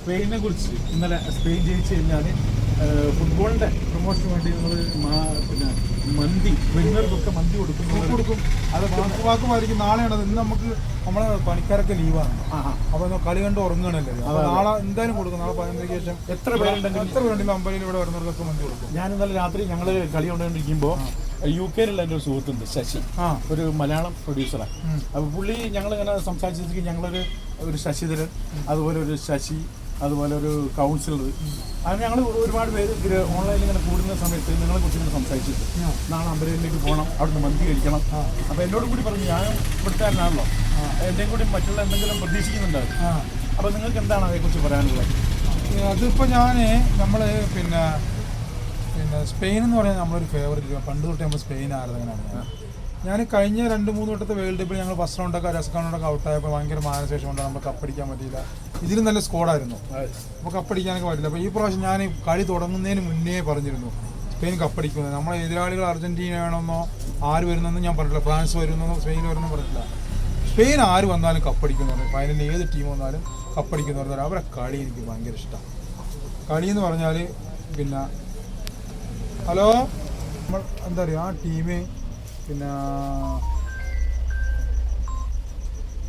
സ്പെയിനെ കുറിച്ച് ഇന്നലെ സ്പെയിൻ ജയിച്ചു കഴിഞ്ഞാൽ ഫുട്ബോളിന്റെ പ്രൊമോഷന് വേണ്ടി നമ്മൾ പിന്നെ മന്തി വരുന്നവർക്കൊക്കെ മന്തി കൊടുക്കും. അത് വാക്കുമായിരിക്കും. നാളെയാണ് ഇന്ന് നമുക്ക് നമ്മളെ പണിക്കാരൊക്കെ ലീവാണ്. അപ്പൊ കളി കണ്ട് ഉറങ്ങണല്ലേ. അപ്പൊ നാളെ എന്തായാലും കൊടുക്കും. നാളെ 11 ശേഷം എത്ര പേരുണ്ടെങ്കിലും അമ്പലയിൽ ഇവിടെ വരുന്നവർക്കൊക്കെ മന്തി കൊടുക്കും. ഞാൻ ഇന്നലെ രാത്രി ഞങ്ങൾ കളി കൊണ്ടുകൊണ്ടിരിക്കുമ്പോൾ UK എൻ്റെ ഒരു സുഹൃത്തുണ്ട് ശശി, ഒരു മലയാളം പ്രൊഡ്യൂസറാണ്. അപ്പോൾ പുള്ളി ഞങ്ങളിങ്ങനെ സംസാരിച്ചിട്ട് ഞങ്ങളൊരു ശശിധരൻ, അതുപോലെ ഒരു ശശി, അതുപോലെ ഒരു കൗൺസിലർ, അങ്ങനെ ഞങ്ങൾ ഒരുപാട് പേര് ഓൺലൈനിൽ ഇങ്ങനെ കൂടുന്ന സമയത്ത് നിങ്ങളെ കുറിച്ച് ഇങ്ങനെ സംസാരിച്ചിട്ട് നാളെ അമ്പലയിലേക്ക് പോകണം, അവിടുന്ന് മന്തി കഴിക്കണം. അപ്പോൾ എന്നോട് കൂടി പറഞ്ഞു, ഞാൻ ഇവിടുത്തുകാരനാണല്ലോ, എൻ്റെയും കൂടി മറ്റുള്ള എന്തെങ്കിലും പ്രതീക്ഷിക്കുന്നുണ്ടാവും. അപ്പോൾ നിങ്ങൾക്ക് എന്താണ് അതേക്കുറിച്ച് പറയാനുള്ളത്? അതിപ്പോൾ നമ്മൾ പിന്നെ സ്പെയിൻ എന്ന് പറയുന്നത് നമ്മളൊരു ഫേവറേറ്റ്. പണ്ട് തൊട്ട് നമ്മൾ സ്പെയിൻ ആരാധകനാണ്. ഞാൻ കഴിഞ്ഞ 2-3 വട്ടത്തെ വേൾഡ് കപ്പിൽ ഞങ്ങൾ ഫസ്റ്റ് റൗണ്ടൊക്കെ റൗണ്ടൊക്കെ ഔട്ടായപ്പോൾ ഭയങ്കര മാനശേഷം കൊണ്ടാണ് നമ്മൾ കപ്പടിക്കാൻ പറ്റിയില്ല. ഇതിലും നല്ല സ്കോഡായിരുന്നു, അപ്പോൾ കപ്പടിക്കാനൊക്കെ പറ്റില്ല. അപ്പോൾ ഈ പ്രാവശ്യം ഞാൻ കളി തുടങ്ങുന്നതിന് മുന്നേ പറഞ്ഞിരുന്നു സ്പെയിൻ കപ്പടിക്കുന്നത്. നമ്മളെ എതിരാളികൾ അർജന്റീന വേണമെന്നോ ആര് വരുന്നെന്നും ഞാൻ പറഞ്ഞില്ല, ഫ്രാൻസ് വരുന്നെന്നോ സ്പെയിൻ വരുന്നെന്നും പറഞ്ഞില്ല. സ്പെയിൻ ആര് വന്നാലും കപ്പടിക്കുന്നു പറഞ്ഞു. ഫൈനലിൽ ഏത് ടീം വന്നാലും കപ്പടിക്കുന്നു പറഞ്ഞാൽ അവരെ കളി എനിക്ക് ഭയങ്കര ഇഷ്ടമാണ്. കളി എന്ന് പറഞ്ഞാൽ പിന്നെ ഹലോ നമ്മൾ എന്താ പറയുക, ആ ടീം പിന്നെ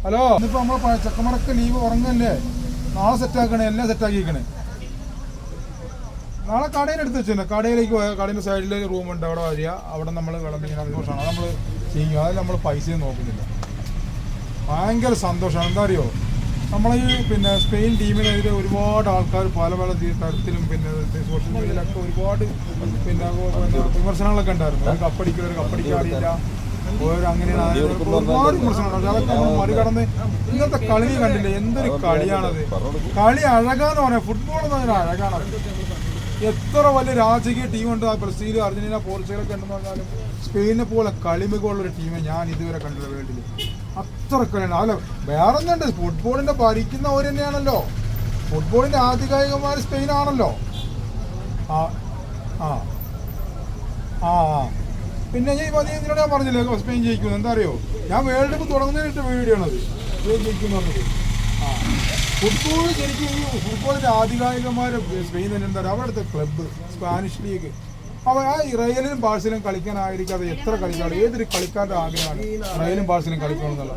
ഹലോ ഇന്നിപ്പോൾ നമ്മൾ ചെക്കന്മാരൊക്കെ ലീവ് ഉറങ്ങല്ലേ, നാളെ സെറ്റാക്കണേ, എല്ലാം സെറ്റാക്കിക്കണേ. നാളെ കടയിൽ എടുത്ത് വെച്ചിട്ടുണ്ട്. കടയിലേക്ക് പോയാൽ കടയിൻ്റെ സൈഡിൽ റൂമുണ്ട്, അവിടെ വരിക, അവിടെ നമ്മൾ വിളമ്പിങ്ങനെ സന്തോഷമാണ്. അത് നമ്മൾ ചെയ്യും, അതിൽ നമ്മൾ പൈസയും നോക്കുന്നില്ല. ഭയങ്കര സന്തോഷമാണ്. എന്താ അറിയോ, നമ്മളെ ഈ പിന്നെ സ്പെയിൻ ടീമിനെതിരെ ഒരുപാട് ആൾക്കാർ പല തരത്തിലും പിന്നെ സോഷ്യൽ മീഡിയയിലൊക്കെ ഒരുപാട് പിന്നെ വിമർശനങ്ങളൊക്കെ ഉണ്ടായിരുന്നു. ഒരു കപ്പടിക്കാറില്ല, അങ്ങനെയാണ് ഒരുപാട് വിമർശനങ്ങളുണ്ട്. അതൊക്കെ നമ്മൾ മറികടന്ന് ഇന്നത്തെ കളി കണ്ടില്ലേ, എന്തൊരു കളിയാണത്. കളി അഴകാന്ന് പറയാം, ഫുട്ബോൾ എന്ന് പറഞ്ഞാൽ അഴകാണത്. എത്ര വലിയ രാജകീയ ടീമുണ്ട്, ബ്രസീൽ, അർജന്റീന, പോർച്ചുഗലൊക്കെ ഉണ്ടെന്ന് പറഞ്ഞാലും സ്പെയിനെ പോലെ കളിമികമുള്ളൊരു ടീമെ ഞാൻ ഇതുവരെ കണ്ടില്ല വേൾഡിൽ. അത്ര കളിയാണ്. അല്ല വേറെ ഒന്നുണ്ട്, ഫുട്ബോളിന്റെ ഭരിക്കുന്നവർ തന്നെയാണല്ലോ. ഫുട്ബോളിന്റെ ആധികാരികന്മാർ സ്പെയിൻ ആണല്ലോ. പിന്നെ ഇതിനോട് ഞാൻ പറഞ്ഞില്ലേ സ്പെയിൻ ജയിക്കുന്നു. എന്താ അറിയോ, ഞാൻ വേൾഡ് കപ്പ് തുടങ്ങുന്നതിട്ട് വീഡിയോ ആണത്, സ്പെയിൻ ജയിക്കുന്നു പറഞ്ഞത്. ഫുട്ബോൾ ശരിക്കും ഈ ഫുട്ബോളിന്റെ ആധികാരികന്മാർ സ്പെയിൻ തന്നെ. എന്താ പറയുക, അവിടുത്തെ ക്ലബ്ബ് സ്പാനിഷ് ലീഗ്, അപ്പോൾ ആ റയലിലും ബാഴ്സയിലും കളിക്കാനായിരിക്കാതെ എത്ര കളിക്കാർ, ഏതൊരു കളിക്കാരുടെ ആഗ്രഹമാണ് റയലും ബാഴ്സയിലും കളിക്കണമെന്നുള്ള.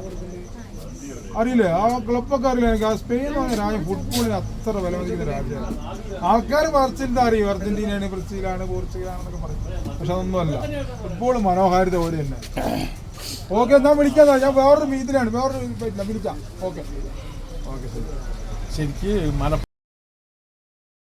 അറിയില്ലേ, ആ ക്ലബ്ബൊക്കെ അറിയില്ല എനിക്ക്. ആ സ്പെയിൻ എന്ന് പറഞ്ഞ രാജ്യം ഫുട്ബോളിന് അത്ര വില മതിക്കുന്ന രാജ്യമാണ്. ആൾക്കാർ പറച്ചിൻ്റെ അറിയും, അർജന്റീനയാണ്, ബ്രസീലാണ്, പോർച്ചുഗലാണെന്നൊക്കെ പറയും. പക്ഷെ അതൊന്നുമല്ല, ഫുട്ബോൾ മനോഹാരിത പോലെ തന്നെ. ഓക്കെ, എന്നാൽ വിളിക്കാതാ, ഞാൻ വേറൊരു മീറ്റിലാണ്, വിളിക്കാം. ഓക്കെ ഓക്കെ ശരി. ശരിക്ക്